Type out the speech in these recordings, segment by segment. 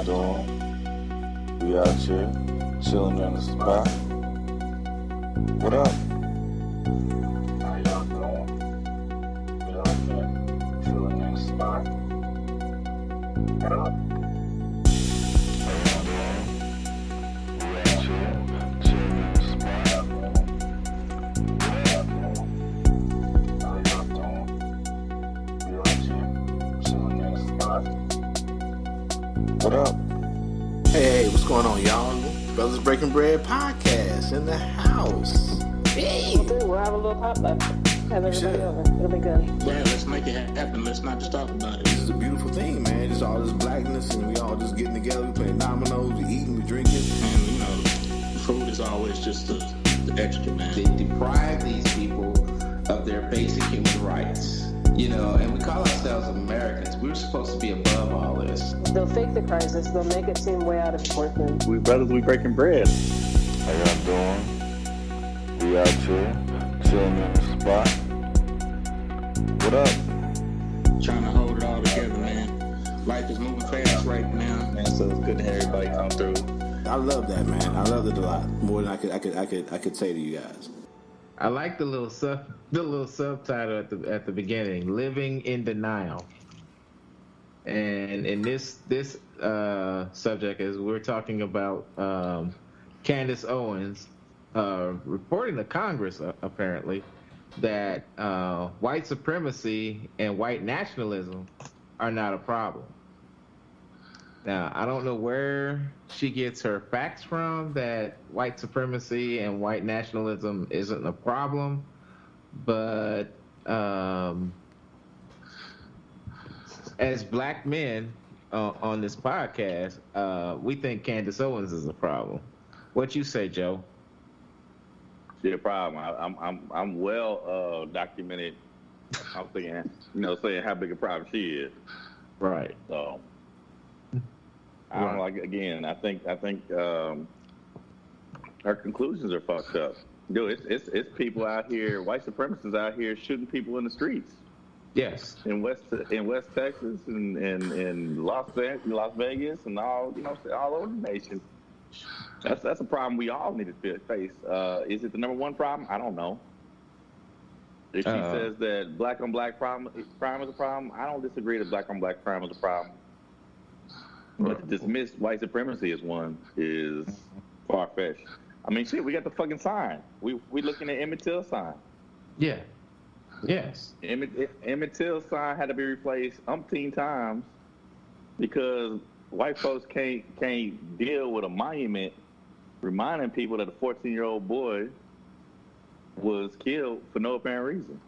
doing? We out here, chilling in the spot. What up? How y'all doing? We out here, chilling in the spot. What up? How y'all doing? We out here, chilling in the spot. What up? How y'all doing? We out here, chilling in the spot. What up? Hey, what's going on, y'all? Brothers Breaking Bread podcast in the house. Hey! We'll have a little potluck. Have everybody over. It'll be good. Yeah, let's make it happen. Let's not just talk about it. This is a beautiful thing, man. Just all this blackness, and we all just getting together, we playing dominoes, we eating, we drinking. And, you know, food is always just the extra, man. They deprive these people of their basic human rights. You know, and we call ourselves Americans. We're supposed to be above all this. They'll fake the crisis. They'll make it seem way out of proportion. We brothers, we breaking bread. How y'all doing? We out here, chilling in the spot. What up? Trying to hold it all together, man. Life is moving fast right now, man. So it's good to have everybody come through. I love that, man. I love it a lot more than I could say to you guys. I like the little subtitle at the beginning, "Living in Denial." And in this subject, as we're talking about Candace Owens reporting to Congress apparently that white supremacy and white nationalism are not a problem. Now, I don't know where she gets her facts from that white supremacy and white nationalism isn't a problem, but as black men on this podcast, we think Candace Owens is a problem. What you say, Joe? She's a problem. I'm well documented. I'm thinking, saying how big a problem she is. Right. So. I don't like. Again, I think her conclusions are fucked up. Dude, it's people out here, white supremacists out here shooting people in the streets. Yes. In West Texas and Las Vegas and all all over the nation. That's a problem we all need to face. Is it the number one problem? I don't know. If she says that black on black crime is a problem, I don't disagree that black on black crime is a problem. But to dismiss white supremacy as one is far-fetched. I mean, shit, we got the fucking sign. We looking at Emmitt Till sign. Yeah. Yes. Emmitt Till sign had to be replaced umpteen times because white folks can't deal with a monument reminding people that a 14-year-old boy was killed for no apparent reason.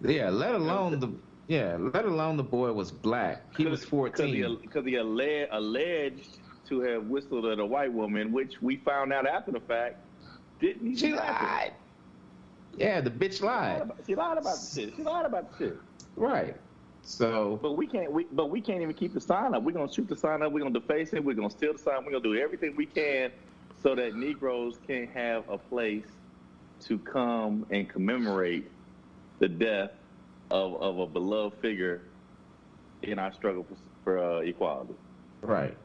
Yeah, let alone the boy was black. He was 14. Because he alleged to have whistled at a white woman, which we found out after the fact didn't even She happen. lied. Yeah, the bitch lied. She lied about the shit. Right. So. But we can't even keep the sign up. We're gonna shoot the sign up. We're gonna deface it. We're gonna steal the sign. We're gonna do everything we can so that Negroes can have a place to come and commemorate the death of a beloved figure in our struggle for equality. Right.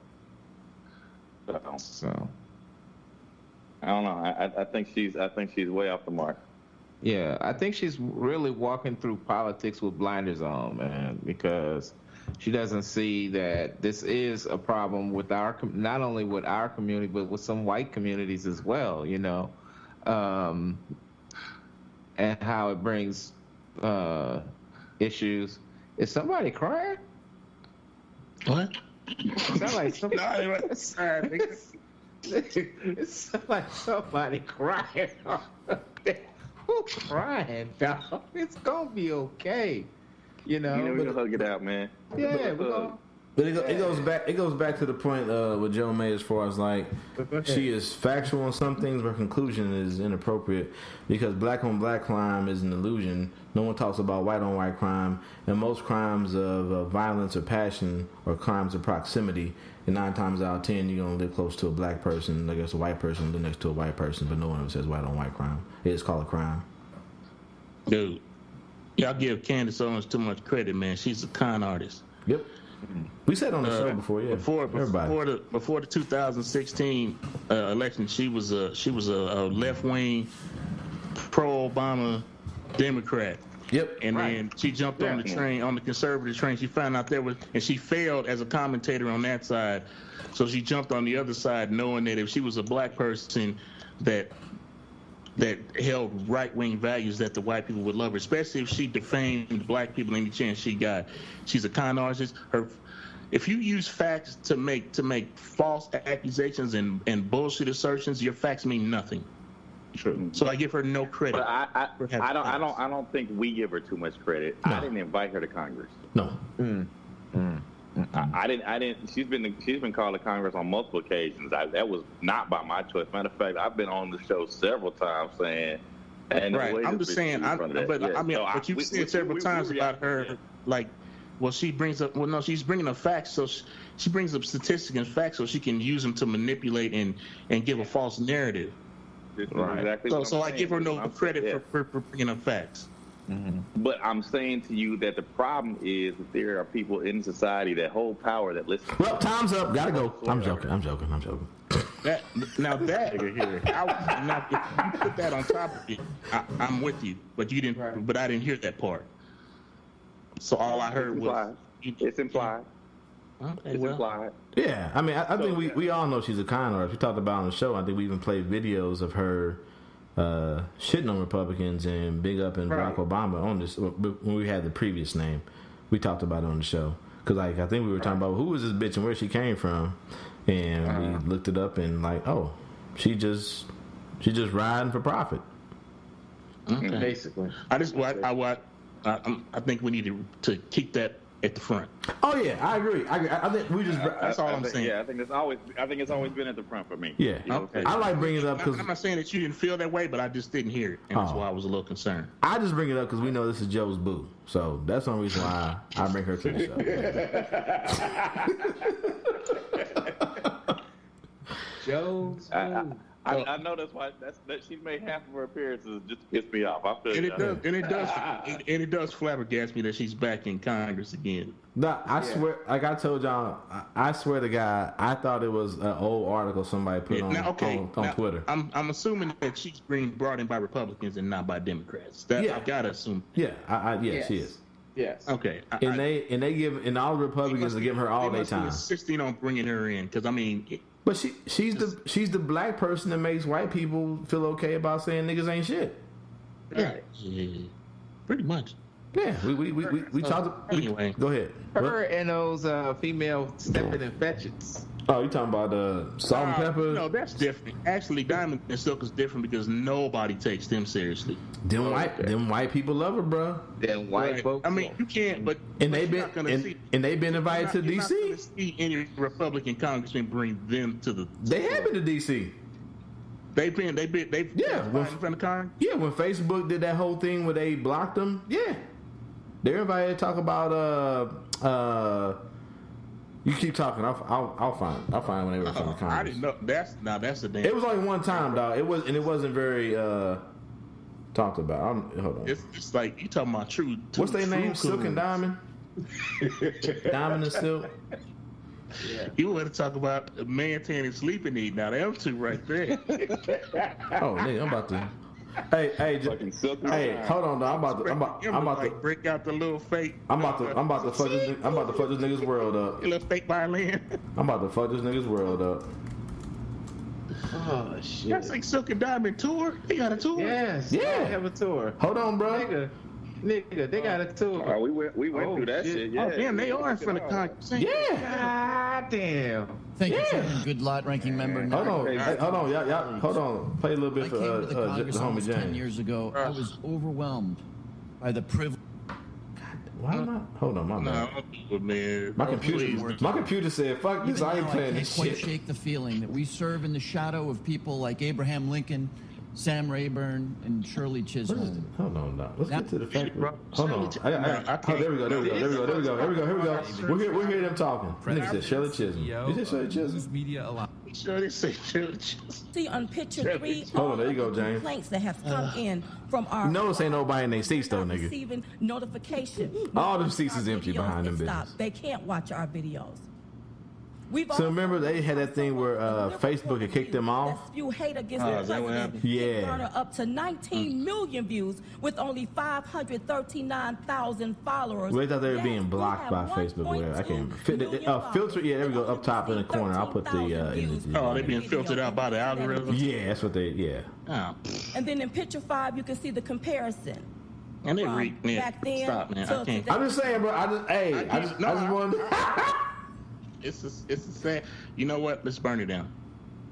So I don't know. I think she's way off the mark. Yeah, I think she's really walking through politics with blinders on, man, because she doesn't see that this is a problem with not only with our community but with some white communities as well, and how it brings issues. Is somebody crying? What? Sound like somebody. It's like somebody crying. Who's crying, dog? It's gonna be okay. We're gonna hug it out, man. Yeah, we're gonna. But it goes back to the point what Joe made as far as like she is factual on some things, but her conclusion is inappropriate because black on black crime is an illusion. No one talks about white on white crime, and most crimes of violence or passion or crimes of proximity. And 9 times out of 10, you're gonna live close to a black person, I guess a white person, live next to a white person, but no one ever says white on white crime. It is called a crime. Dude, y'all give Candace Owens too much credit, man. She's a con artist. Yep. We said on the show before, yeah. Before the 2016 election, she was a left-wing, pro-Obama Democrat. Yep. And then she jumped on the train, on the conservative train. She found out and she failed as a commentator on that side. So she jumped on the other side, knowing that if she was a black person that held right-wing values, that the white people would love her, especially if she defamed black people any chance she got. She's a con artist. If you use facts to make false accusations and bullshit assertions, your facts mean nothing. True. So I give her no credit. But I don't think we give her too much credit. No. I didn't invite her to Congress. No. I didn't. She's been called to Congress on multiple occasions. That was not by my choice. Matter of fact, I've been on the show several times saying. Right. I'm just saying. But you've said several times about her, like. Well, she's bringing up facts, so she brings up statistics and facts so she can use them to manipulate and give a false narrative. Right. Exactly. So I give her no credit for bringing up facts. Mm-hmm. But I'm saying to you that the problem is that there are people in society that hold power that listen. Well, time's up. Gotta go. I'm joking. If you put that on top of it, I'm with you. But you didn't. Right. But I didn't hear that part. So all I heard was it's implied. Okay, it's implied. Yeah, I mean, I think we all know she's a con artist. We talked about it on the show. I think we even played videos of her shitting on Republicans and big up in Barack Obama on this when we had the previous name. We talked about it on the show because I think we were talking about who was this bitch and where she came from, and we looked it up and she just riding for profit. Okay. Basically, I think we need to keep that at the front. Oh yeah, I agree. I think we just. That's all I'm saying. Yeah, I think it's always been at the front for me. Yeah, okay. I like bringing it up because I'm not saying that you didn't feel that way, but I just didn't hear it, and that's why I was a little concerned. I just bring it up because we know this is Joe's boo, so that's the only reason why I bring her to the show. Joe's boo. I know that's why that she made half of her appearances just to piss me off. I feel it does flabbergast me that she's back in Congress again. No, I swear, like I told y'all, I swear to God, I thought it was an old article somebody put on Twitter. I'm assuming that she's being brought in by Republicans and not by Democrats. I gotta assume. Yeah, she is. Yes. Okay. And all the Republicans are giving her all their time. Insisting on bringing her in because I mean. But she's the black person that makes white people feel okay about saying niggas ain't shit. Yeah, pretty much. Yeah, we talked. Anyway, go ahead. Her and those female stepping and fetches. Oh, you talking about salt and pepper? No, that's different. Actually, Diamond and Silk is different because nobody takes them seriously. Them white people love her, bro. Them white folks. I mean, you can't. But they've been invited to DC. You're not gonna see any Republican congressman bring them to the. They have been to DC. They've in front of Congress. Yeah, when Facebook did that whole thing where they blocked them. Yeah, they're invited to talk about. You keep talking. I'll find when they were in front of Congress. I didn't know. That's the damn. It was only one time, dog. It wasn't very talked about. Hold on. It's like you talking about true. What's their name? Silk and Diamond. Diamond and Silk. Yeah. You want to talk about a man tan and sleeping need? Now them two right there. Oh, nigga, I'm about to. Hey, hold on, though. I'm about to break out the little fake. I'm about to fuck this nigga's world up. A little fake violin. I'm about to fuck this nigga's world up. Oh shit! That's like Silk and Diamond tour. They got a tour. Yes. Yeah. They have a tour. Hold on, bro. Nigga, they got a tour. Oh, we went through that shit. Yeah. Oh damn, they are in front of Congress. Yeah. God damn. Thank you, Chairman. Good lot, ranking member. Hold on, y'all. Hold on. Play a little bit for the homie James. 10 years ago, I was overwhelmed by the privilege. Why am I? Hold on, my man. My computer said, "Fuck this! I ain't playing this shit." I can't quite shake the feeling that we serve in the shadow of people like Abraham Lincoln, Sam Rayburn, and Shirley Chisholm. Hold on, now. Let's get to the fact. Hold on. There we go. We're hearing them talking. Nigga said Shirley Chisholm. You said Shirley Chisholm? Media allow. Sure, they say church. See on picture 3, Hold on, there you go, James. complaints that have come in from our. Notice ain't nobody in their seats though, nigga. Receiving notification. All them seats is Our empty videos behind them is bitches. stopped. They can't watch our videos. We've So remember they had that thing where Facebook had kicked them off? That spew hate against Oh, the is that what president. happened? Yeah. Garner up to 19 million views with only 539,000 followers. Well, they thought they were Yes, being we blocked have by Facebook. Where I can't remember. Filter. Yeah, there we go. Up top in the corner. I'll put the images. Oh, they being filtered out by the algorithm. Yeah, that's what they. Yeah. Oh. And then in picture 5, you can see the comparison. And they from read, man. back then Stop, man. to I can't. today. I'm just saying, bro. I just want. It's a sad. You know what? Let's burn it down.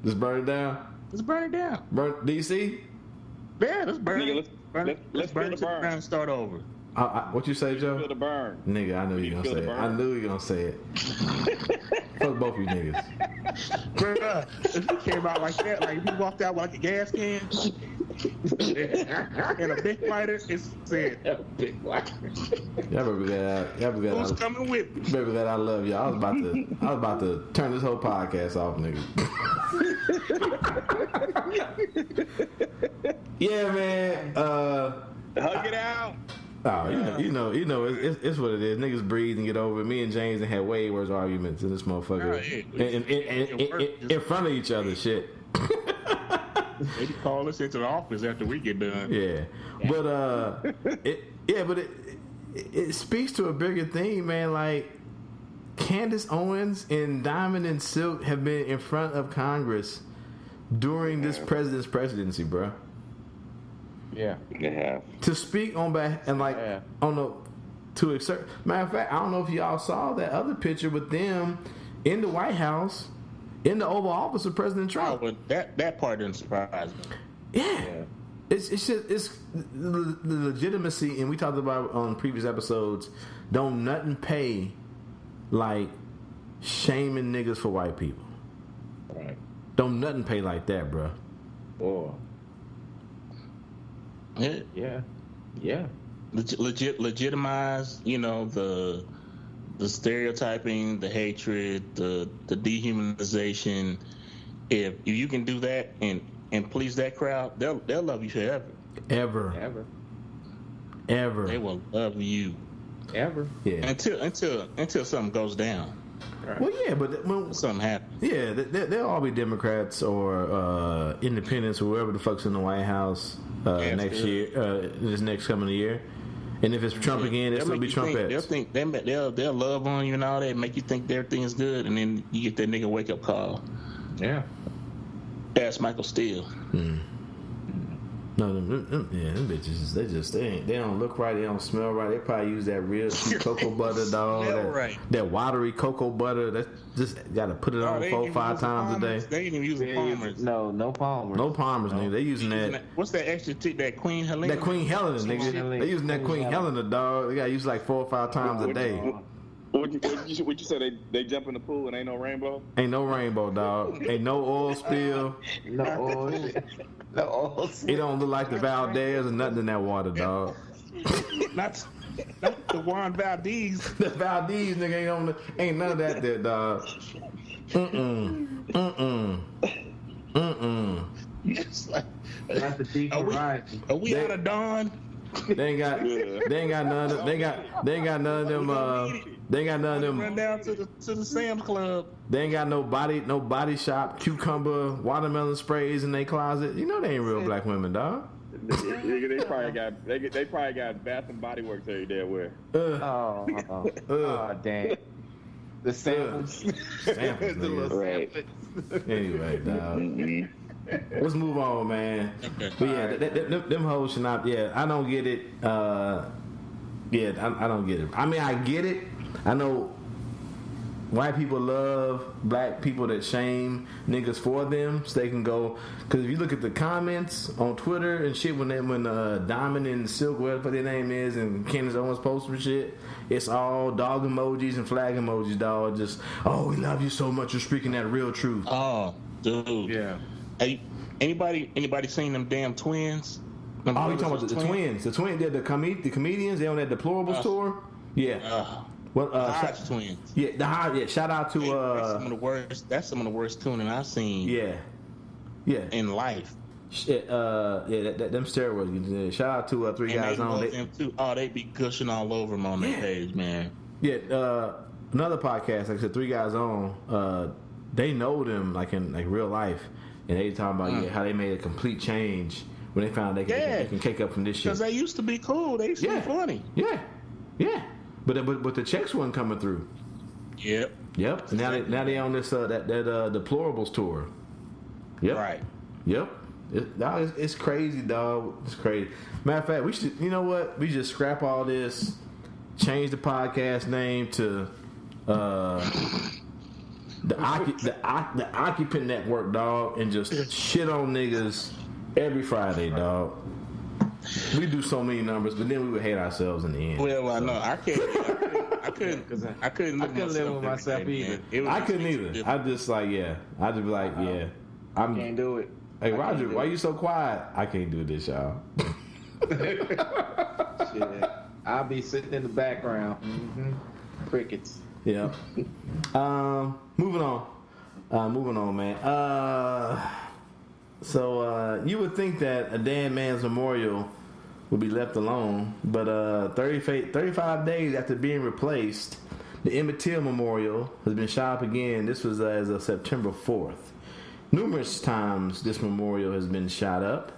Just burn it down. Let's burn it down. Burn DC. Yeah, let's burn Nigga, it. Let's feel burn the it to the burn. ground and start over. What you say, Joe? Feel the burn. Nigga, I knew you You gonna feel say the it. burn? I knew you gonna say it. Fuck both you niggas. Bruh, if you came out like that, like if you walked out with like a gas can and a big lighter, it's said a big lighter. Y'all better get out. Y'all better get Who's out. coming with me? Baby, that I love you. I was about to turn this whole podcast off, nigga. Yeah, man. Hug it out. Oh, you know, it's what it is. Niggas breathe and get over it. Me and James had way worse arguments in this motherfucker in front of each other. Shit. They call us into the office after we get done. Yeah, but it speaks to a bigger thing, man. Like Candace Owens and Diamond and Silk have been in front of Congress during this president's presidency, bro. Yeah. They have. To speak on back and like on the to exert. Matter of fact, I don't know if y'all saw that other picture with them in the White House in the Oval Office of President Trump. Oh, but that part didn't surprise me. Yeah. It's the legitimacy, and we talked about on previous episodes. Don't nothing pay like shaming niggas for white people. Right. Don't nothing pay like that, bro. Or Yeah. Yeah. Legitimize, you know, the stereotyping, the hatred, the dehumanization. If you can do that and please that crowd, they'll love you forever. Ever. They will love you. Ever. Yeah. Until something goes down. Right. Well, yeah, but when Something happens. yeah, they'll all be Democrats or independents or whoever the fuck's in the White House next year, this next coming year. And if it's Trump again, it'll still be Trumpettes. They'll love on you and all that, make you think everything is good, and then you get that nigga wake up call. Yeah. Ask Michael Steele. No, them bitches, they don't look right, they don't smell right. They probably use that real cheap cocoa butter, dog. That watery cocoa butter. That just gotta put it on 4-5 times a day. They ain't even using Palmer's. No Palmer's. No Palmer's, nigga. They using that. What's that extra that Queen Helena? That Queen Helena, nigga. They using that Queen Helena, dog. They gotta use like 4 or 5 times a day. What you say? They jump in the pool and ain't no rainbow? Ain't no rainbow, dog. Ain't no oil spill. No oil. No oil. It don't look like the Valdez or nothing in that water, dog. Not the Juan Valdez. The Valdez nigga ain't none of that there, dog. It's like, That's the deep horizon. are we out of dawn? They ain't got none of them. They ain't got none of them. Run down to the Sam's Club. They ain't got no body shop, cucumber, watermelon sprays in their closet. You know they ain't real black women, dog. They probably got Bath and Body Works every day to wear. Oh, dang. The samples. Samples, The little Right. samples. Anyway, dog. Let's move on, man. But yeah, them hoes should not. Yeah, I don't get it. I don't get it. I mean, I get it. I know white people love black people that shame niggas for them, so they can go. Because if you look at the comments on Twitter and shit, when Diamond and Silk, whatever their name is, and Candace Owens post some shit, it's all dog emojis and flag emojis, dog. Just, oh, we love you so much. You're speaking that real truth. Oh, dude. Yeah. Hey, anybody seen them damn twins? Oh, you talking about the twins? The twins, the comedians. They on that Deplorables tour. Yeah. Well, Hodge twins. Yeah, the Hodge. Yeah, shout out to That's some of the worst. That's some of the worst tuning I've seen. Yeah. In life. Shit, them steroids. Yeah. Shout out to Three Guys On. Them too. Oh, they be gushing all over them on their page, man. Yeah, another podcast, like I said, Three Guys On. They know them like in like real life, and they talking about how they made a complete change when they found they can cake up from this shit. Because they used to be cool. They used to be funny. Yeah. But the checks wasn't coming through. Yep. And now they on this that deplorables tour. Yep. Right. Yep. It's crazy, dog. It's crazy. Matter of fact, we should. You know what? We just scrap all this, change the podcast name to the Occupant Network, dog, and just shit on niggas every Friday, dog. We do so many numbers, but then we would hate ourselves in the end. Well, I know I couldn't live with myself either. I couldn't either. I just like I just be like I can't do it. Hey Roger, why you so quiet? I can't do this, y'all. Shit. I'll be sitting in the background. Crickets. Yeah. Moving on, man. So you would think that a Dan Man's memorial would be left alone, but 35 days after being replaced, the Emmitt Till memorial has been shot up again. This was as of September 4th. Numerous times this memorial has been shot up.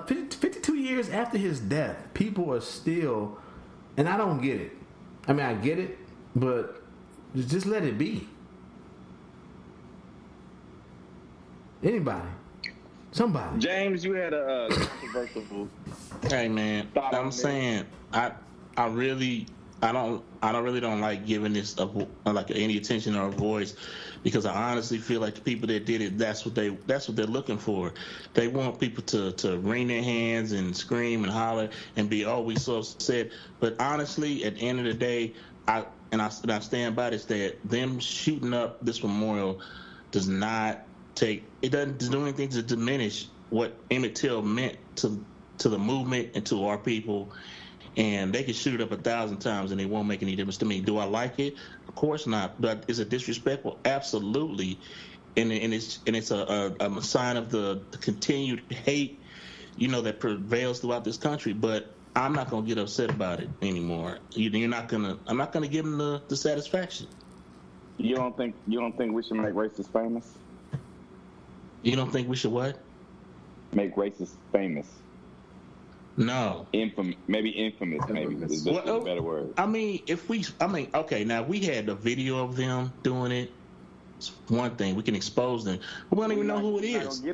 52 years after his death, people are still, and I don't get it. I mean, I get it, but just let it be. Anybody. Somebody. James, you had a controversial. Hey man, I'm saying I really don't like giving this like any attention or a voice, because I honestly feel like the people that did it, that's what they're looking for. They want people to wring their hands and scream and holler and be, oh, we so upset. But honestly, at the end of the day, I stand by this, that them shooting up this memorial doesn't do anything to diminish what Emmitt Till meant to the movement and to our people. And they can shoot it up 1,000 times and it won't make any difference to me. Do I like it? Of course not. But is it disrespectful? Absolutely. And it's a sign of the continued hate, that prevails throughout this country. But I'm not gonna get upset about it anymore. I'm not gonna give them the satisfaction. You don't think we should make racists famous? You don't think we should what? Make racists famous. No. Maybe infamous, maybe. Is a better word. I mean, okay, now we had a video of them doing it. It's one thing. We can expose them. We don't even know who it is. We're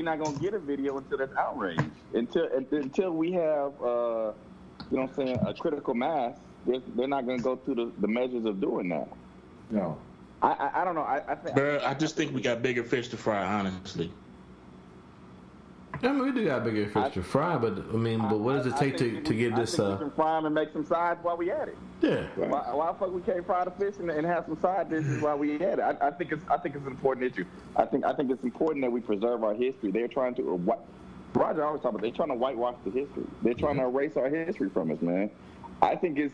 not going to get a video until that's outraged. Until we have, a critical mass, they're not going to go through the measures of doing that. No. I don't know. I just think we got bigger fish to fry, honestly. I mean, we do got bigger fish to fry, but what does it take to get this? We can fry them and make some sides while we at it. Yeah. Why the fuck we can't fry the fish and have some side dishes while we at it? I think it's an important issue. I think it's important that we preserve our history. They're trying to. Roger always talks about they're trying to whitewash the history. They're trying to erase our history from us, man. I think it's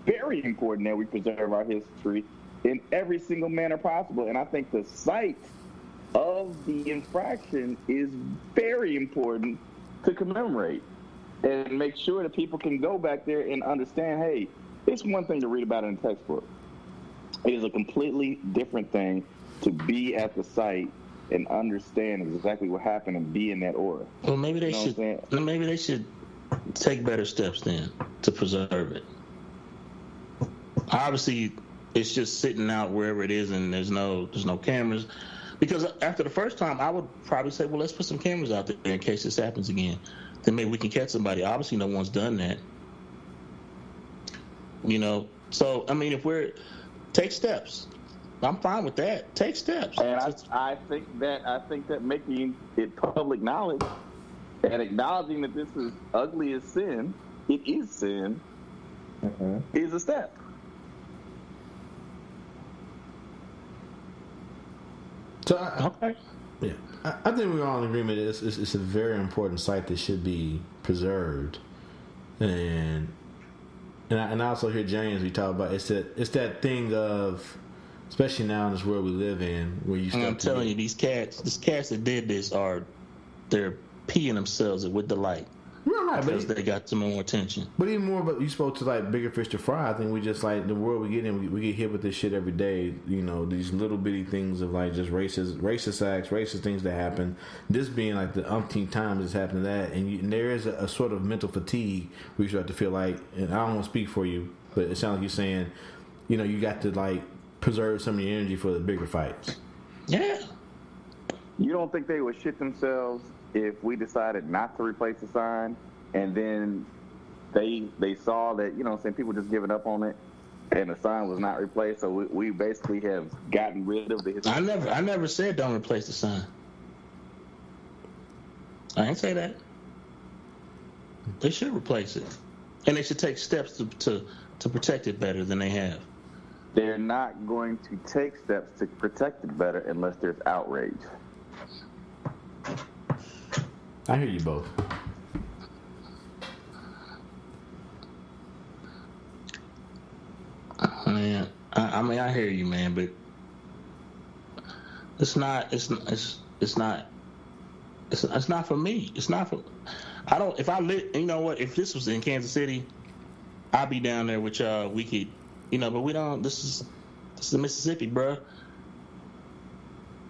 very important that we preserve our history in every single manner possible, and I think the site of the infraction is very important to commemorate and make sure that people can go back there and understand, hey, it's one thing to read about it in a textbook. It is a completely different thing to be at the site and understand exactly what happened and be in that order. Well, maybe they should take better steps then to preserve it. Obviously, it's just sitting out wherever it is, and there's no cameras. Because after the first time, I would probably say, well, let's put some cameras out there in case this happens again. Then maybe we can catch somebody. Obviously, no one's done that. So I mean, take steps. I'm fine with that. Take steps. And I think that making it public knowledge and acknowledging that this is ugly as sin, it is sin, is a step. So I think we're all in agreement. It's a very important site that should be preserved, and and I also hear James, we talk about, it's that thing of, especially now in this world we live in, where you start I'm telling you, these cats that did this they're peeing themselves with delight. Right, because they got some more attention. But even more, but you spoke to like bigger fish to fry. I think we just like the world we get in. We get hit with this shit every day. You know, these little bitty things of like just racist acts, racist things that happen. This being like the umpteenth times it's happened to that, and there is a sort of mental fatigue where you start to feel like, and I don't want to speak for you, but it sounds like you're saying, you know, you got to like preserve some of your energy for the bigger fights. Yeah. You don't think they would shit themselves if we decided not to replace the sign, and then they saw that, you know what I'm saying, people just giving up on it, and the sign was not replaced, so we basically have gotten rid of the... I never said don't replace the sign. I didn't say that. They should replace it. And they should take steps to protect it better than they have. They're not going to take steps to protect it better unless there's outrage. I hear you both. Man, I mean, I hear you, man, but it's not for me. It's not for. I don't. If I lit, you know what? If this was in Kansas City, I'd be down there with y'all. We could, you know, but we don't. This is Mississippi, bro.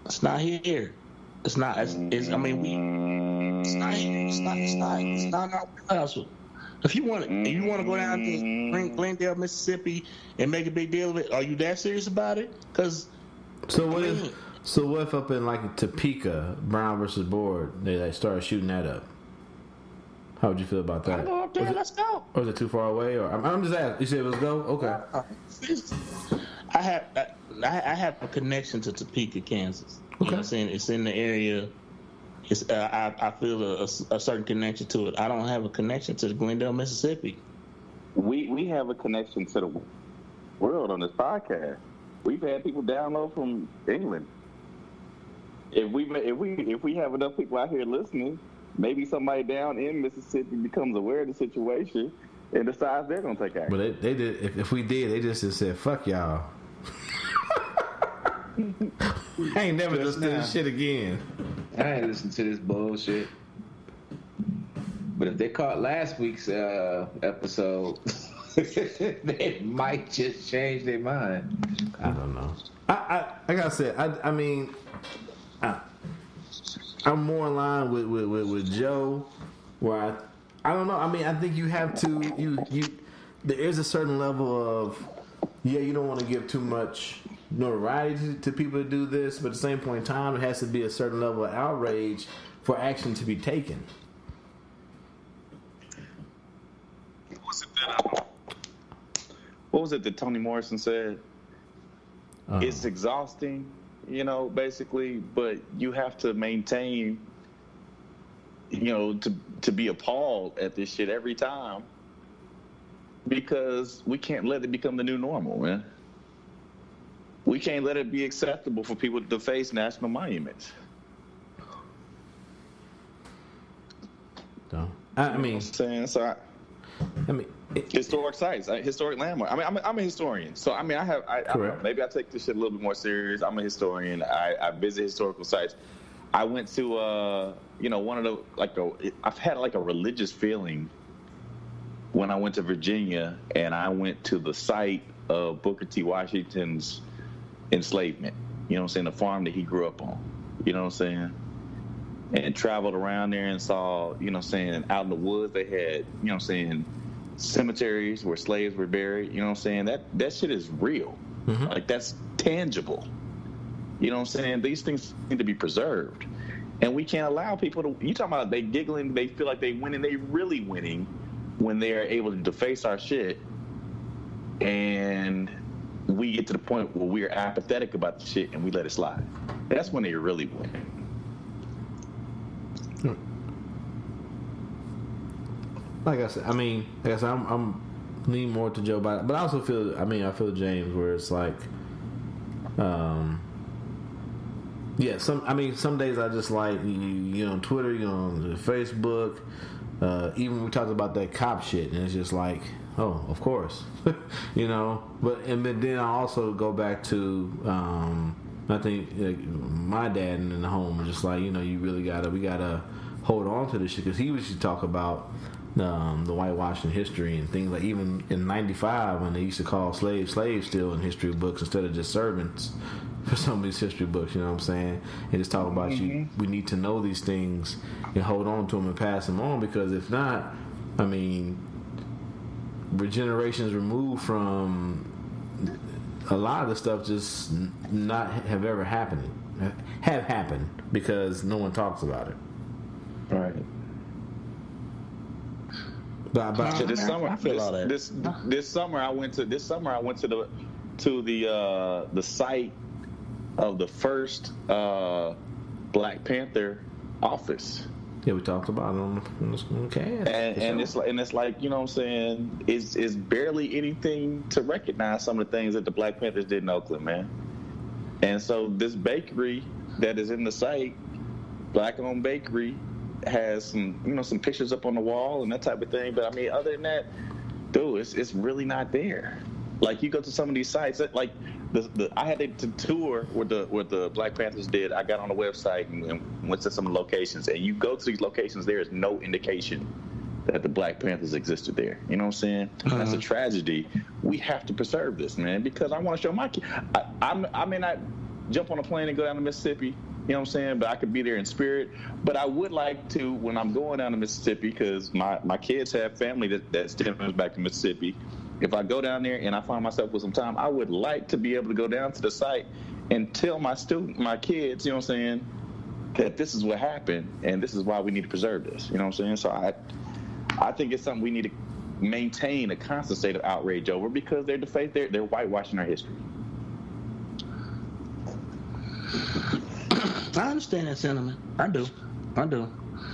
It's not here. It's not. I mean, we. It's not here. It's not our house. If you want to go down to Glendale, Mississippi, and make a big deal of it, are you that serious about it? Because so what if up in like Topeka, Brown versus Board, they like started shooting that up? How would you feel about that? I'll go up there. Let's go. Or is it too far away? Or I'm just asking. You said let's go. Okay. I have a connection to Topeka, Kansas. You know what I'm saying? It's in the area. It's I feel a certain connection to it. I don't have a connection to Glendale, Mississippi. We have a connection to the world on this podcast. We've had people download from England. If we have enough people out here listening, maybe somebody down in Mississippi becomes aware of the situation and decides they're gonna take action. But they did. If we did, they just said, "Fuck y'all." I ain't never listened to this shit again. I ain't listened to this bullshit. But if they caught last week's episode, they might just change their mind. I don't know. I gotta say, I mean, I'm more in line with Joe, where I don't know. I mean, I think you have to there is a certain level of you don't want to give too much notoriety to people to do this, but at the same point in time, it has to be a certain level of outrage for action to be taken. What was it that Toni Morrison said? It's exhausting, you know, basically, but you have to maintain, you know, to be appalled at this shit every time, because we can't let it become the new normal, man. We can't let it be acceptable for people to deface national monuments. No, I mean, you know what I'm saying, so historic sites, historic landmark. I mean, I'm a historian, so I mean, I don't know, maybe I take this shit a little bit more serious. I'm a historian. I visit historical sites. I went to one of the I've had like a religious feeling when I went to Virginia, and I went to the site of Booker T. Washington's enslavement, you know what I'm saying, the farm that he grew up on, you know what I'm saying, and traveled around there and saw, you know what I'm saying, out in the woods they had, you know what I'm saying, cemeteries where slaves were buried, you know what I'm saying, that shit is real. Mm-hmm. Like, that's tangible, you know what I'm saying. These things need to be preserved, and we can't allow people to, you talking about they giggling, they feel like they winning, they really winning when they are able to deface our shit, and we get to the point where we're apathetic about the shit and we let it slide. That's when they really win. Like I said, I'm leaning more to Joe Biden, but I also feel, I feel James, where it's like, some days I just like, you know, Twitter, you know, Facebook, even we talked about that cop shit, and it's just like, Oh, of course. You know, but then I also go back to I think my dad in the home was just like, you know, we gotta hold on to this shit, because he used to talk about the whitewashing history and things, like even in '95 when they used to call slaves still in history books instead of just servants for some of these history books, you know what I'm saying? And just talk about we need to know these things and hold on to them and pass them on, because if not, I mean, we're generations removed from a lot of the stuff just not have happened because no one talks about it. Right. So this summer, I feel all that. This summer I went to the site of the first Black Panther office. Yeah, we talked about it on the cast. And it's like, you know what I'm saying, it's barely anything to recognize some of the things that the Black Panthers did in Oakland, man. And so this bakery that is in the site, Black-owned bakery, has some pictures up on the wall and that type of thing. But I mean, other than that, dude, it's really not there. Like, you go to some of these sites, like I had to tour what the Black Panthers did. I got on the website and went to some locations, and you go to these locations, there is no indication that the Black Panthers existed there. You know what I'm saying? That's a tragedy. We have to preserve this, man, because I want to show my kids. I may not jump on a plane and go down to Mississippi, you know what I'm saying, but I could be there in spirit. But I would like to, when I'm going down to Mississippi, because my kids have family that stems back to Mississippi. If I go down there and I find myself with some time, I would like to be able to go down to the site and tell my kids, you know what I'm saying, that this is what happened and this is why we need to preserve this. You know what I'm saying? So I think it's something we need to maintain a constant state of outrage over, because they're whitewashing our history. I understand that sentiment. I do.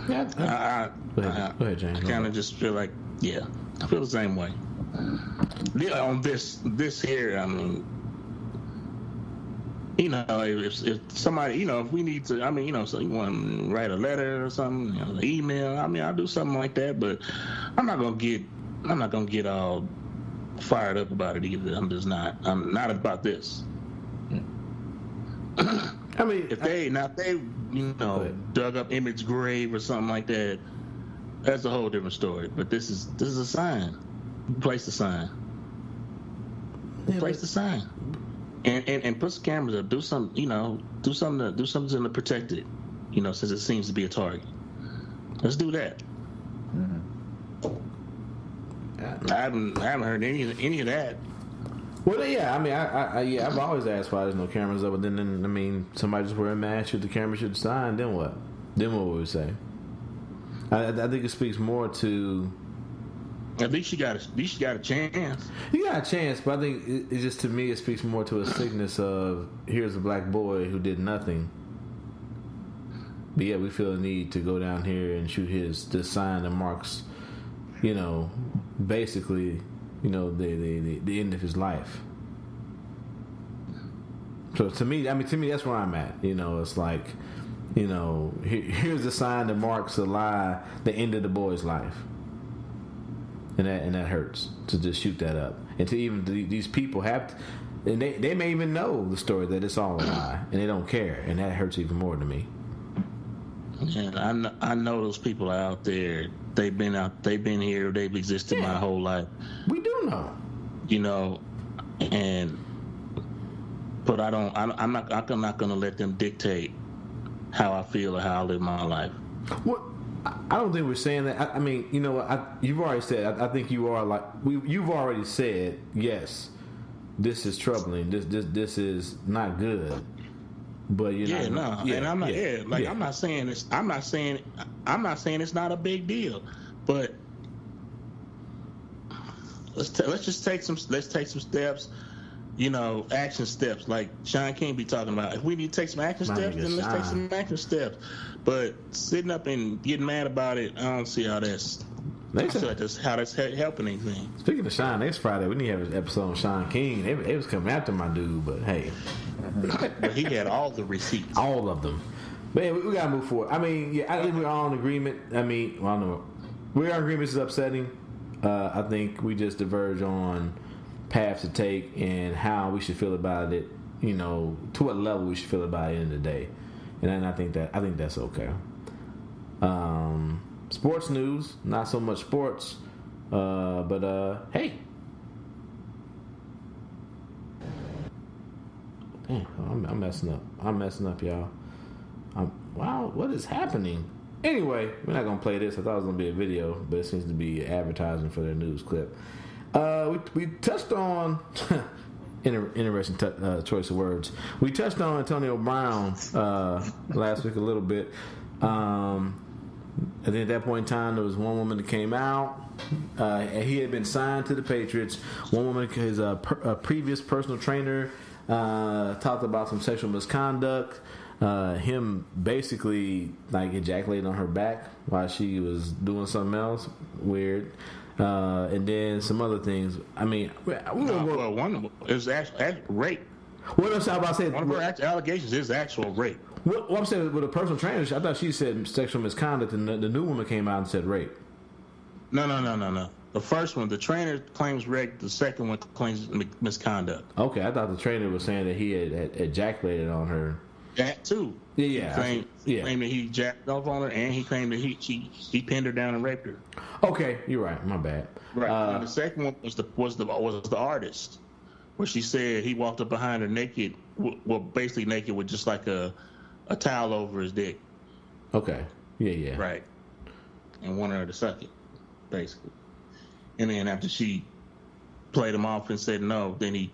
Yeah. Go ahead, James. I kind of just feel like, yeah, I feel the same way. Yeah, on this here, I mean, you know, if somebody, you know, if we need to, I mean, you know, so you want to write a letter or something, you know, an email, I mean, I'll do something like that, but I'm not gonna get all fired up about it either. I'm not about this. I mean, if they you know, dug up Emmitt's grave or something like that, that's a whole different story. But this is a sign. Place the sign. Place the sign. And put some cameras up. Do something to protect it. You know, since it seems to be a target. Let's do that. I haven't heard any of that. Well, yeah, I mean, I've always asked why there's no cameras up, but then I mean, somebody just wear a mask, shoot the camera, shoot the sign, then what? Then what would we say? I think it speaks more to. At least you got a chance. You got a chance, but I think it just, to me, it speaks more to a sickness of, here's a black boy who did nothing, but yeah, we feel the need to go down here and shoot this sign that marks, you know, basically, you know, the end of his life. So to me, that's where I'm at. You know, it's like, you know, here's a sign that marks the end of the boy's life. And that hurts to just shoot that up, and to even these people have, and they may even know the story that it's all a lie, and they don't care, and that hurts even more to me. Yeah, I know those people are out there. They've been here. They've existed my whole life. We do know, you know, but I'm not going to let them dictate how I feel or how I live my life. What? I don't think we're saying that. I mean, you know what? You've already said. I think you are like. You've already said, yes, this is troubling. This is not good. But you know, and I'm not. I'm not saying it's. I'm not saying it's not a big deal. But let's just take some steps. You know, action steps like Sean King be talking about. If we need to take some action steps, then let's take some action steps. But sitting up and getting mad about it, I don't see how that's helping anything. Speaking of Sean, next Friday we need to have an episode on Sean King. They was coming after my dude, but hey, but he had all the receipts, all of them. Man, we gotta move forward. I mean, yeah, I think we're all in agreement. I mean, well, I don't know. We're in agreement. It's upsetting. I think we just diverge on paths to take and how we should feel about it. You know, to what level we should feel about it in the day, and I think that's okay. Sports news, not so much sports, but hey. Damn, I'm messing up, y'all. Wow, what is happening? Anyway, we're not gonna play this. I thought it was gonna be a video, but it seems to be advertising for their news clip. We touched on interesting choice of words. We touched on Antonio Brown last week a little bit. I think at that point in time, there was one woman that came out. He had been signed to the Patriots. One woman, his previous personal trainer, talked about some sexual misconduct. Him basically like ejaculating on her back while she was doing something else weird, and then some other things. I mean, one is actual rape. What else I about to say? One of her allegations is actual rape. What I'm saying with a personal trainer, I thought she said sexual misconduct, and the new woman came out and said rape. No. The first one, the trainer claims rape. The second one claims misconduct. Okay, I thought the trainer was saying that he had ejaculated on her. That too. Yeah. He claimed that he jacked off on her, and he claimed that he pinned her down and raped her. Okay, you're right. My bad. Right. And the second one was the artist, where she said he walked up behind her naked, well, basically naked with just like a towel over his dick. Okay. Yeah. Right. And wanted her to suck it, basically. And then after she played him off and said no, then he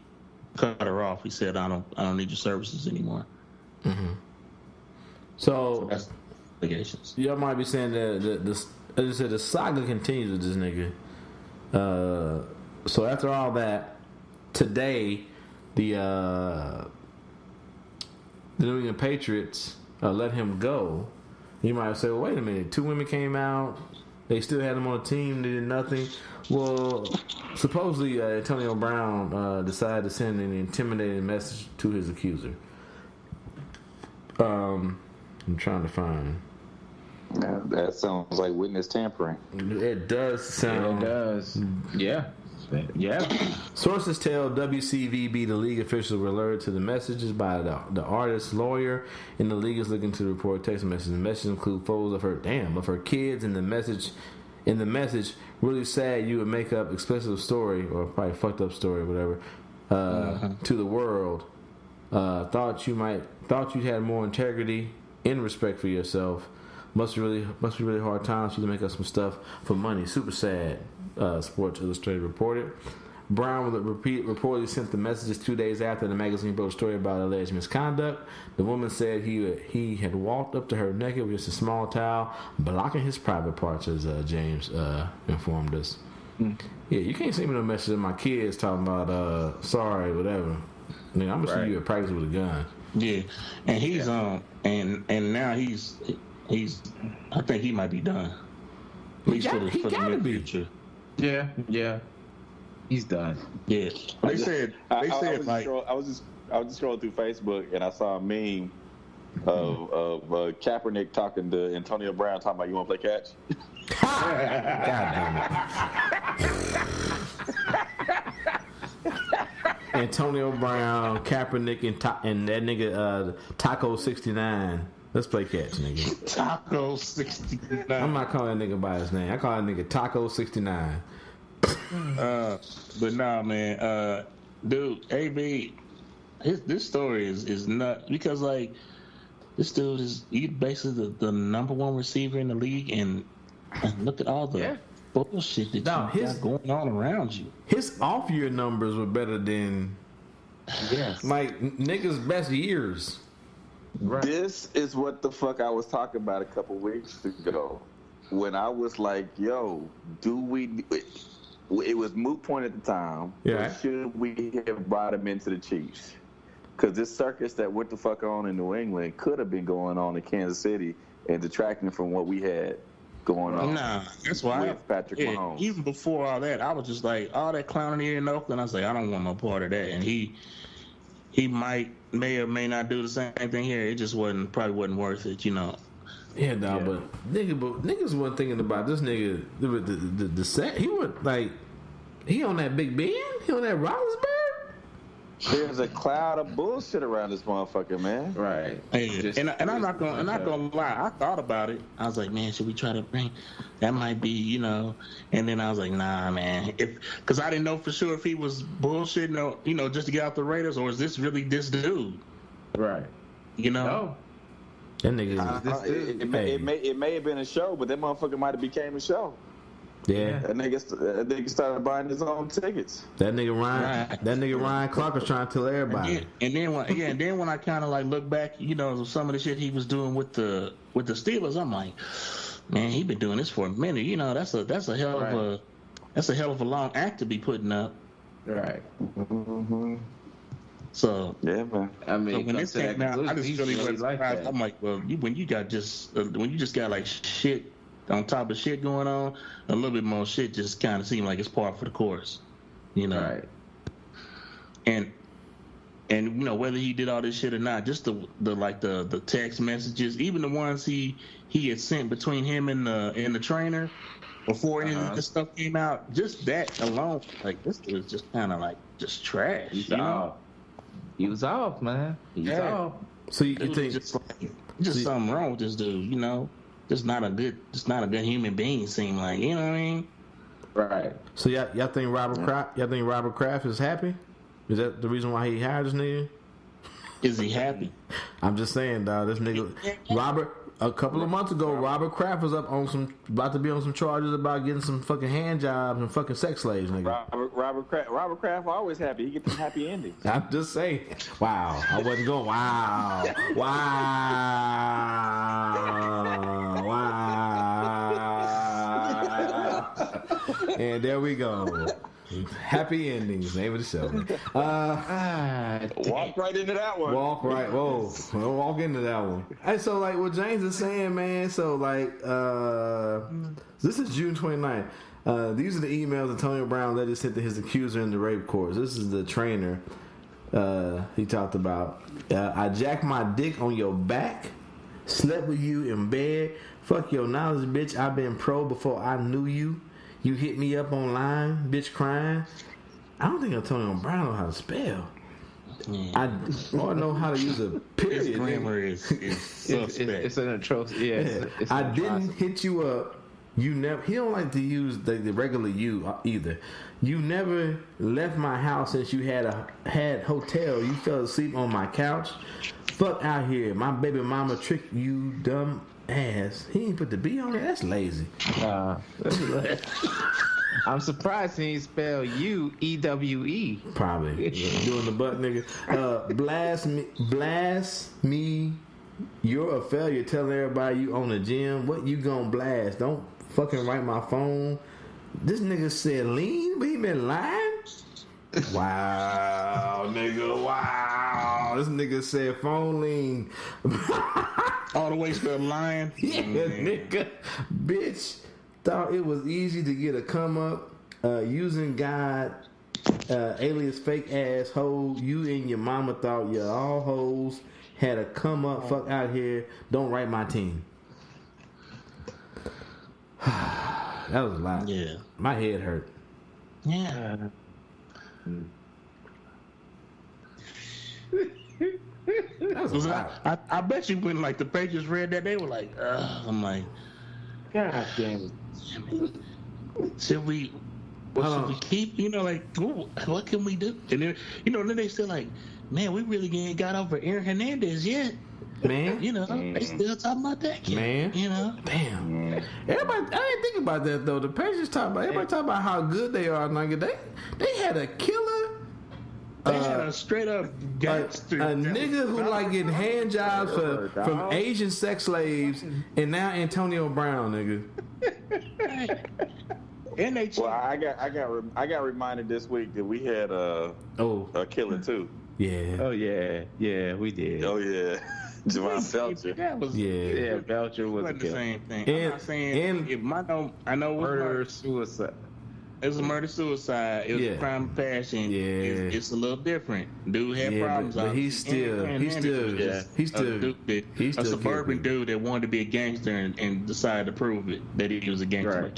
cut her off. He said, "I don't need your services anymore." Mm-hmm. So that's allegations. Y'all might be saying that as I said, the saga continues with this nigga. So after all that, today the New England Patriots let him go. You might say, well, wait a minute, 2 women came out. They still had him on the team. They did nothing. Well, supposedly Antonio Brown decided to send an intimidating message to his accuser. I'm trying to find. That sounds like witness tampering. It does sound. It does. Yeah. Sources tell WCVB the league officials were alerted to the messages by the artist's lawyer, and the league is looking to report text messages. The messages include photos of her kids, and the message, really sad you would make up explicit story or probably fucked up story or whatever to the world. Thought you had more integrity and respect for yourself. Must be really hard times for you to make up some stuff for money. Super sad. Sports Illustrated reported. Brown reportedly sent the messages 2 days after the magazine broke a story about alleged misconduct. The woman said he had walked up to her naked with just a small towel, blocking his private parts, as James informed us. Yeah, you can't send me no message of my kids talking about sorry, whatever. I mean, I'm gonna see you at practice with a gun. Yeah, and he's and now he's I think he might be done. At least for the near future. Yeah. He's done. Yeah. They said I was just scrolling through Facebook and I saw a meme of Kaepernick talking to Antonio Brown talking about, you want to play catch? God damn it. Antonio Brown, Kaepernick, and that nigga Taco 69. Let's play catch, nigga. Taco 69. I'm not calling that nigga by his name. I call that nigga Taco 69. But nah, man. Dude, AB, this story is nuts because like this dude is basically the number one receiver in the league, and look at all the bullshit that you got going on around you. His off-year numbers were better than like niggas' best years. Right. This is what the fuck I was talking about a couple weeks ago when I was like, yo, it was moot point at the time. Yeah. Should we have brought him into the Chiefs? Because this circus that went the fuck on in New England could have been going on in Kansas City and detracting from what we had going on. Nah, that's why with Patrick Mahomes. Even before all that, I was just like, all that clowning here in Oakland, I was like, I don't want no part of that. And he may or may not do the same thing here. It just probably wasn't worth it, you know. Yeah, dog, but niggas wasn't thinking about this nigga. The set, he was like, he on that Big Ben? He on that Roethlisberger? There's a cloud of bullshit around this motherfucker, man. Right. Hey, and I'm not gonna lie. I thought about it. I was like, man, should we try to bring? That might be, you know. And then I was like, nah, man. Because I didn't know for sure if he was bullshitting, you know, just to get out the Raiders, or is this really this dude? Right. You know. No. That nigga. It may have been a show, but that motherfucker might have became a show. Yeah. That nigga started buying his own tickets. That nigga Ryan Clark was trying to tell everybody. And then when I kind of like look back, you know, some of the shit he was doing with the Steelers, I'm like, man, he been doing this for a minute. You know, that's a hell of a long act to be putting up. Right. Mm-hmm. So yeah, man. I mean, so when this came out, I just really was like surprised. that. I'm like, well, when you just got like shit on top of shit going on, a little bit more shit just kind of seemed like it's par for the course, you know. Right. And you know, whether he did all this shit or not, just the text messages, even the ones he had sent between him and the trainer before any of this stuff came out, just that alone, like this was just kind of like just trash. He was off, man. He was off. So you think just something wrong with this dude, you know? Just not a good human being. Seem like, you know what I mean? Right. So y'all think Robert Kraft is happy? Is that the reason why he hired this nigga? Is he happy? I'm just saying, dog. This nigga Robert. A couple of months ago, Robert Kraft was about to be on some charges about getting some fucking hand jobs and fucking sex slaves, nigga. Robert Kraft always happy. He gets some happy endings. I'm just saying. Wow. I wasn't going. Wow. And there we go. Happy endings, name of the show. Walk right into that one. Walk right. Whoa. We'll walk into that one. And so, like, what James is saying, man, so, like, this is June 29th. These are the emails Antonio Brown let us hit to his accuser in the rape courts. This is the trainer he talked about. I jacked my dick on your back, slept with you in bed, fuck your knowledge, bitch. I've been pro before I knew you. You hit me up online, bitch crying. I don't think Antonio Brown know how to spell. I know how to use a period. His grammar is suspect. It's an atrocious. Yeah. It's I didn't hit you up. You never. He don't like to use the regular you either. You never left my house since you had hotel. You fell asleep on my couch. Fuck out here. My baby mama tricked you, dumb ass. He ain't put the B on it. That's lazy. I'm surprised he didn't spell you EWE. Probably doing the butt nigga. Blast me. You're a failure. Telling everybody you own a gym. What you gonna blast? Don't fucking write my phone. This nigga said lean, but he been lying. Wow, nigga. Wow. This nigga said phone lean. All the way spelled lying. Yeah, nigga. Bitch thought it was easy to get a come up using God alias fake ass hoe. You and your mama thought you all hoes had a come up. Fuck out here. Don't write my team. That was a lot. Yeah. My head hurt. Yeah. That was a lot. I bet you when like the pages read that, they were like, I'm like, God damn it. Should we keep, you know, like, what can we do? And then, you know, then they still like, man, we really ain't got over Aaron Hernandez yet. Man. You know, they still talking about that kid. Man. You know? Damn. Everybody, I didn't think about that, though. The pages everybody talk about how good they are. Nigga. They had a killer. They had a straight up gangster. A nigga who like getting hand jobs from Asian sex slaves, and now Antonio Brown, nigga. And they I got reminded this week that we had a killer too. Yeah. Oh yeah, we did. Oh yeah. Javon Belcher. That was Belcher was the same thing. And, I'm not saying if I know murder, suicide. It's a murder-suicide. It was a crime of passion. Yeah. It's a little different. Dude had problems. But he's still a suburban dude that wanted to be a gangster and decided to prove it that he was a gangster. Right.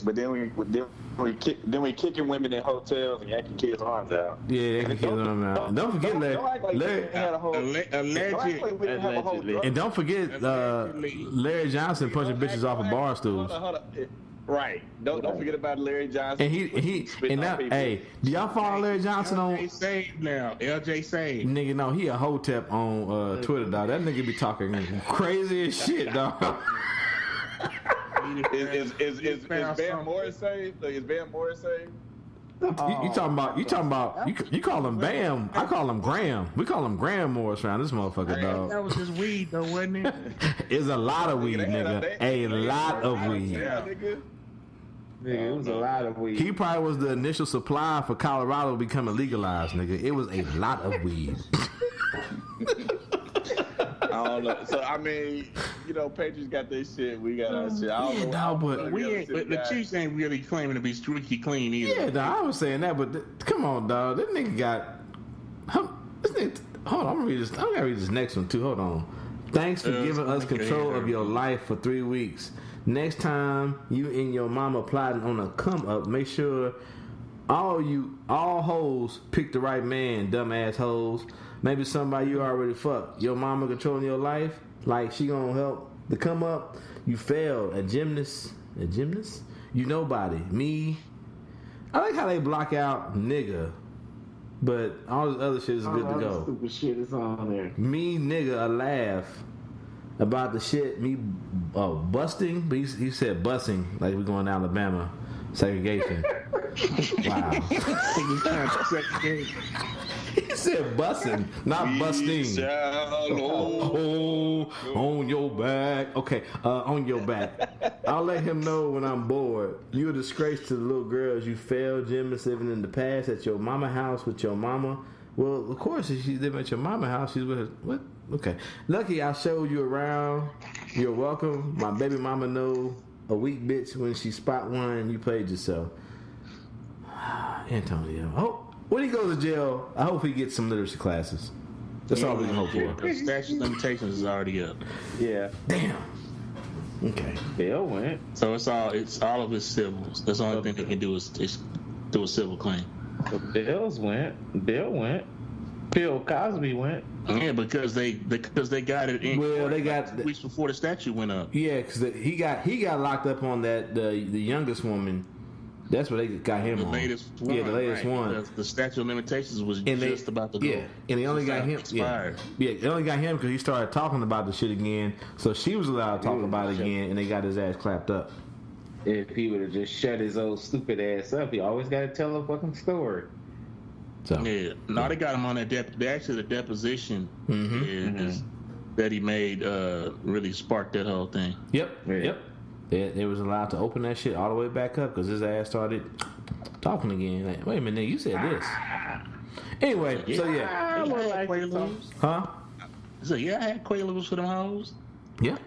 But then we kicking women in hotels and yanking kids' arms out. Yeah, yanking kids' arms out. Don't forget Larry. And don't forget Larry Johnson punching bitches off of bar stools. Hold on. Right. Don't forget about Larry Johnson. And now, hey, do y'all follow Larry Johnson on LJ Save now? LJ Save. Nigga, no, he a hotep on Twitter, dog. That nigga be talking crazy as shit, dog. Is Van Morris saved? Is Van Morris saved? You talking about you call him Bam. I call him Graham. We call him Graham Morris around this motherfucker, dog. That was just weed though, wasn't it? It's a lot of weed, nigga. A lot of weed. Nigga, it was a lot of weed. He probably was the initial supply for Colorado becoming legalized, nigga. It was a lot of weed. I don't know. So I mean, Patriots got their shit. We got our shit. I don't know. But the Chiefs ain't really claiming to be streaky clean either. Yeah, dog, I was saying that, but come on, dog. That nigga got. Hold on, I'm gonna read this next one too. Hold on. Thanks for giving us control of your life for 3 weeks. Next time you and your mama plotting on a come up, make sure all hoes pick the right man, dumbass hoes. Maybe somebody you already fucked. Your mama controlling your life, like she gonna help the come up. You failed. A gymnast? You nobody. Me. I like how they block out nigga, but all this other shit is good to go. Stupid shit is on there. Me nigga a laugh about the shit me busting, but he said busing like we're going to Alabama segregation. Wow. He said busting, not busting. Oh, on your back. Okay, on your back. I'll let him know when I'm bored. You're a disgrace to the little girls. You failed gymnasts living in the past at your mama house with your mama. Well, of course, if she's living at your mama house, she's with her. What? Okay. Lucky I showed you around. You're welcome. My baby mama know a weak bitch when she spot one. You played yourself. Antonio. Oh. When he goes to jail, I hope he gets some literacy classes. That's all we can hope for. The statute of limitations is already up. Yeah. Damn. Okay. Bill went. So it's all of his civils. That's the only thing they can do is do a civil claim. So Bill went. Bill Cosby went. Yeah, because they got it in. Well, they got weeks before the statute went up. Yeah, because he got locked up on that the youngest woman. That's what they got him on. The latest one. Yeah, the latest one. Because the statute of limitations was just about to go. Yeah, and they only got him. Expired. Yeah, they only got him because he started talking about the shit again. So she was allowed to talk about it again, and they got his ass clapped up. If he would have just shut his old stupid ass up, he always got to tell a fucking story. So yeah, no, they got him on that. Actually, the deposition is that he made really sparked that whole thing. Yep. Yeah. Yep. They was allowed to open that shit all the way back up because his ass started talking again. Like, wait a minute, you said this. Anyway, so yeah. Huh? So yeah, I had Quaaludes for them hoes. Yeah.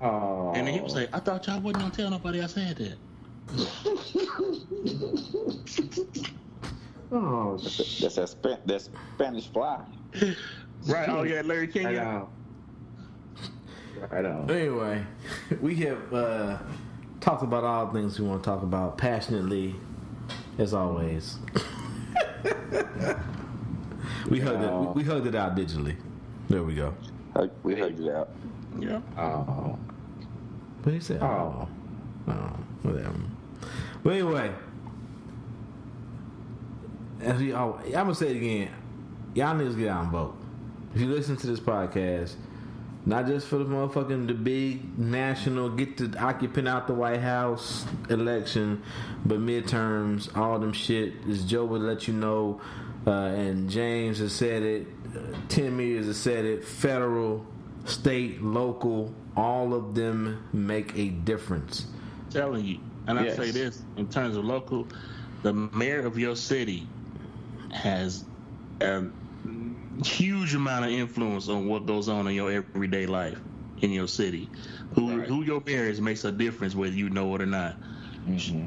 Oh. And then he was like, I thought y'all wasn't gonna tell nobody I said that. Oh, that's Spanish fly. Right. Oh yeah, Larry King. Right on. Anyway, we have talked about all the things we want to talk about passionately, as always. We hugged it out digitally. There we go. We hugged it out. Yeah. Oh. But he said, oh, whatever. But anyway, I'm gonna say it again. Y'all niggas get out and vote. If you listen to this podcast, not just for the big national get the occupant out the White House election, but midterms, all them shit. As Joe would let you know, and James has said it, Tim Mears has said it, federal, state, local, all of them make a difference. I'm telling you, and I say this, in terms of local, the mayor of your city has a huge amount of influence on what goes on in your everyday life in your city. Who your mayor is makes a difference whether you know it or not. Mm-hmm.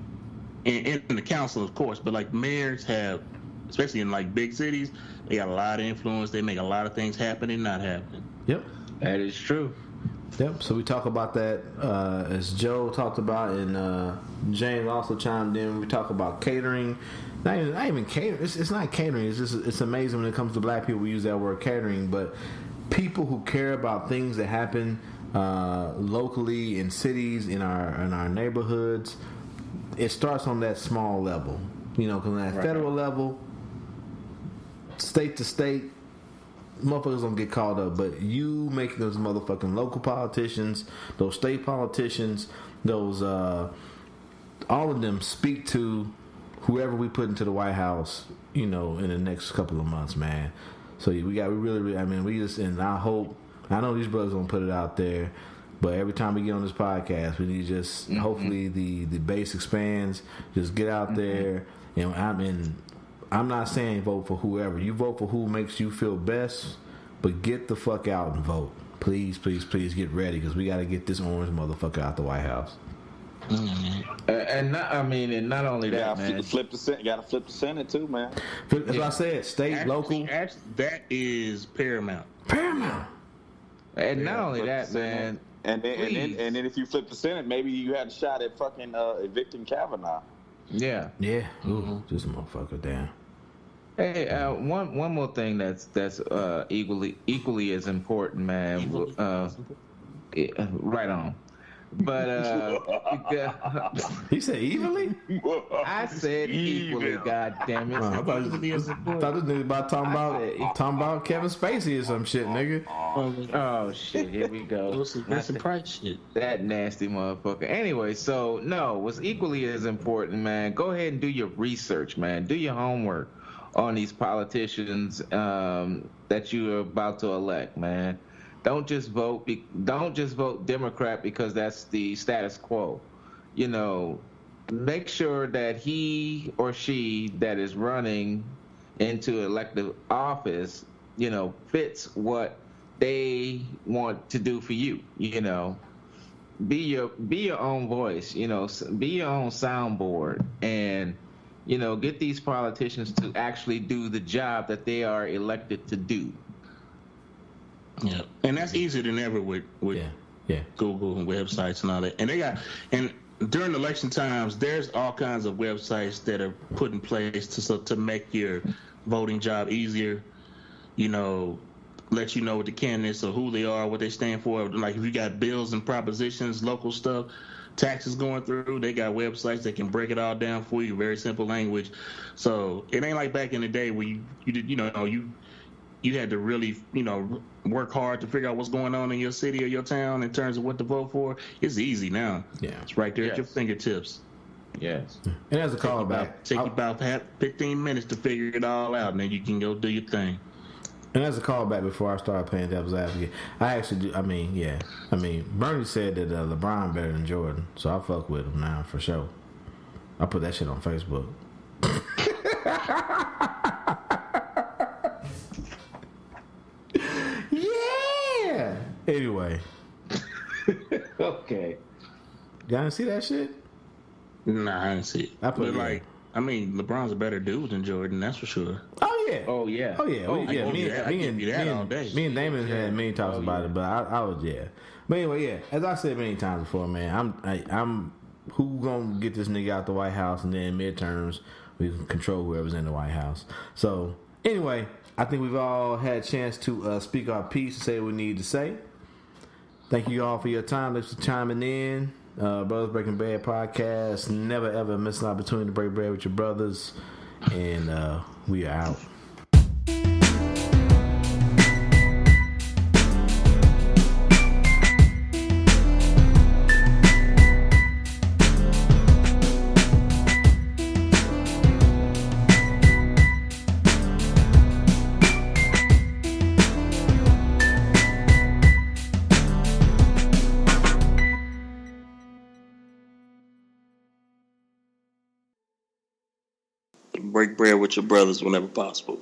in the council, of course, but like mayors have, especially in like big cities, they got a lot of influence. They make a lot of things happen and not happen. Yep, that is true. Yep. So we talk about that as Joe talked about, and James also chimed in. We talk about catering. Not even catering. It's not catering. It's amazing when it comes to black people. We use that word catering, but people who care about things that happen locally in cities, in our neighborhoods. It starts on that small level, because on that federal level, state to state, motherfuckers don't get called up. But you make those motherfucking local politicians, those state politicians, those all of them speak to whoever we put into the White House, in the next couple of months, man. So we really, and I hope, I know these brothers don't put it out there, but every time we get on this podcast, we need just hopefully the base expands. Just get out there, I'm not saying vote for whoever. You vote for who makes you feel best, but get the fuck out and vote. Please, please, please get ready, because we got to get this orange motherfucker out the White House. And not only that, man. Flip the Senate. Got to flip the Senate too, man. As I said, state, local. Actually, that is paramount. And not only that, man. And then if you flip the Senate, maybe you had a shot at fucking evicting Kavanaugh. Yeah. Yeah. Ooh, this motherfucker, damn. Hey, one more thing that's equally as important, man. Right on. But he said evenly. I said equally. God damn it! I thought this nigga about talking about Kevin Spacey or some shit, nigga. Oh shit! Here we go. That's some price shit. That nasty motherfucker. Anyway, so no, what's equally as important, man? Go ahead and do your research, man. Do your homework on these politicians that you are about to elect, man. Don't just vote Democrat because that's the status quo. Make sure that he or she that is running into elective office, fits what they want to do for you. Be your own voice. Be your own soundboard, and get these politicians to actually do the job that they are elected to do. Yeah, and that's easier than ever with Google and websites and all that. And during election times, there's all kinds of websites that are put in place to make your voting job easier. Let you know what the candidates or who they are, what they stand for. Like if you got bills and propositions, local stuff, taxes going through, they got websites that can break it all down for you, very simple language. So it ain't like back in the day where you had to really, work hard to figure out what's going on in your city or your town in terms of what to vote for. It's easy now. Yeah. It's right there at your fingertips. Yes. And as a callback, take you about 15 minutes to figure it all out, and then you can go do your thing. And as a callback before I start playing devil's advocate, I actually do. Bernie said that LeBron better than Jordan, so I fuck with him now for sure. I put that shit on Facebook. Yeah. Anyway. Okay. Y'all didn't see that shit? Nah, I didn't see it. LeBron's a better dude than Jordan, that's for sure. Oh yeah. Oh yeah. Oh yeah. Me and Damon had many talks about it, but I was But anyway, yeah. As I said many times before, man, I'm who gonna get this nigga out the White House, and then midterms we can control whoever's in the White House. So anyway, I think we've all had a chance to speak our piece and say what we need to say. Thank you all for your time. Thanks for chiming in. Brothers Breaking Bad podcast. Never ever miss an opportunity to break bread with your brothers. And we are out. Break bread with your brothers whenever possible.